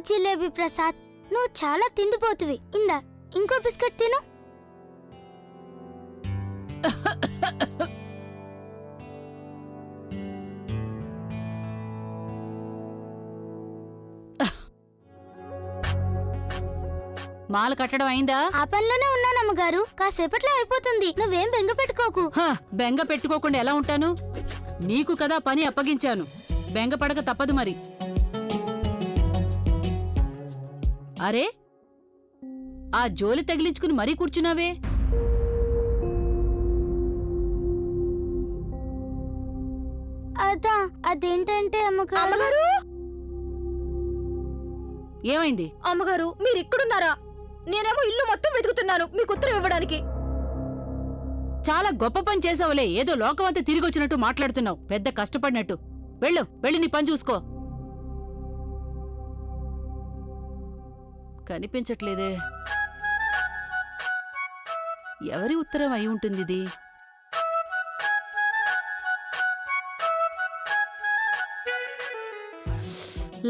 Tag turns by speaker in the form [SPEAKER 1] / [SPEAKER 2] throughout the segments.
[SPEAKER 1] జిలేబీ ప్రసాద్, నువ్వు చాలా తిండిపోతువి. ఇందా ఇంకో బిస్కెట్ తిను.
[SPEAKER 2] మాల కట్టడం అయిందా?
[SPEAKER 1] ఆ పనిలోనే ఉన్నానమ్మగారు, కాసేపట్లో అయిపోతుంది. నువ్వేం బెంగ పెట్టుకోకు.
[SPEAKER 2] బెంగ పెట్టుకోకుండా ఎలా ఉంటాను? నీకు కదా పని అప్పగించాను, బెంగ పడక తప్పదు మరి. అరే, ఆ జోలి తగిలించుకుని మరీ కూర్చున్నావే?
[SPEAKER 1] అదేంటంటే అమ్మగారు.
[SPEAKER 2] ఏమైంది?
[SPEAKER 3] అమ్మగారు, మీరిక్కడున్నారా? నేనేమో ఇల్లు మొత్తం వెతుకుతున్నాను మీకు ఉత్తరం ఇవ్వడానికి.
[SPEAKER 2] చాలా గొప్ప పని చేసావులే, ఏదో లోకమంతా తిరిగొచ్చినట్టు మాట్లాడుతున్నావు, పెద్ద కష్టపడినట్టు. వెళ్ళి నీ పని చూసుకో. కనిపించట్లేదే, ఎవరి ఉత్తరం అయి ఉంటుంది ఇది?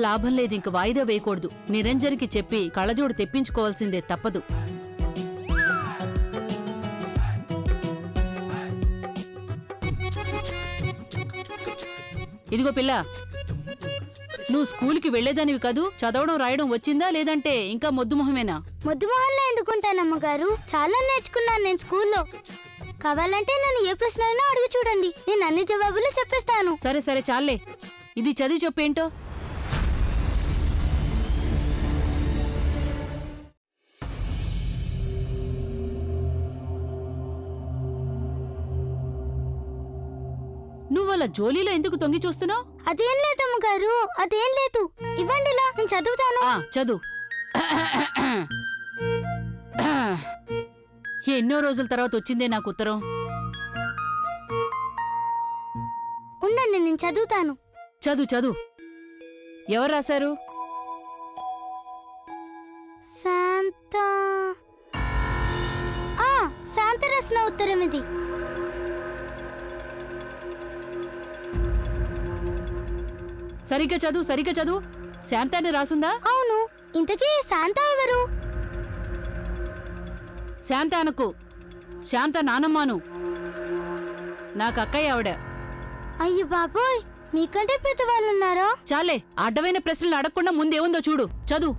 [SPEAKER 2] లాభం లేదు, ఇంక వాయిదా వేయకూడదు. నిరంజన్కి చెప్పి కళ్ళజోడు తెప్పించుకోవాల్సిందే, తప్పదు. ఇదిగో పిల్ల, నువ్వు స్కూల్కి వెళ్లేదానివి కదూ, చదవడం రాయడం వచ్చిందా లేదంటే ఇంకా మొద్దుమొహమేనా?
[SPEAKER 1] మొద్దుమొహంలో ఎందుకుంటానమ్మగారు, చాలా నేర్చుకున్నాను నేను స్కూల్లో. కావాలంటే నన్ను ఏ ప్రశ్న అయినా అడిగి చూడండి, నేను అన్ని జవాబులు చెప్పేస్తాను.
[SPEAKER 2] సరే సరే చాలే, ఇది చదివి చెప్పేంటో. నువ్వలా జోలీలో ఎందుకు తొంగి చూస్తున్నావు?
[SPEAKER 1] అదేం లేదమ్మగారు, అదేం లేదు. ఇవ్వండిలా, నేను చదువుతాను.
[SPEAKER 2] చదువు. ఎన్నో రోజుల తర్వాత వచ్చిందే నాకు ఉత్తరం.
[SPEAKER 1] ఉండండి, నేను చదువుతాను.
[SPEAKER 2] చదువు. ఎవరు రాశారు?
[SPEAKER 1] శాంత రాసిన ఉత్తరం ఇది.
[SPEAKER 2] సరిగ్గా చదువు. శాంతాన్ని రాసుందా?
[SPEAKER 1] అవును. ఇంతకీ శాంత ఎవరు?
[SPEAKER 2] శాంత అనకు, శాంత నానమ్మాను, నాకు అక్కయ్య ఆవిడ.
[SPEAKER 1] అయ్యో బాబోయ్, మీకంటే పెద్దవాళ్ళున్నారా?
[SPEAKER 2] చాలే, అడ్డమైన ప్రశ్నలు అడగకుండా ముందేముందో చూడు, చదువు.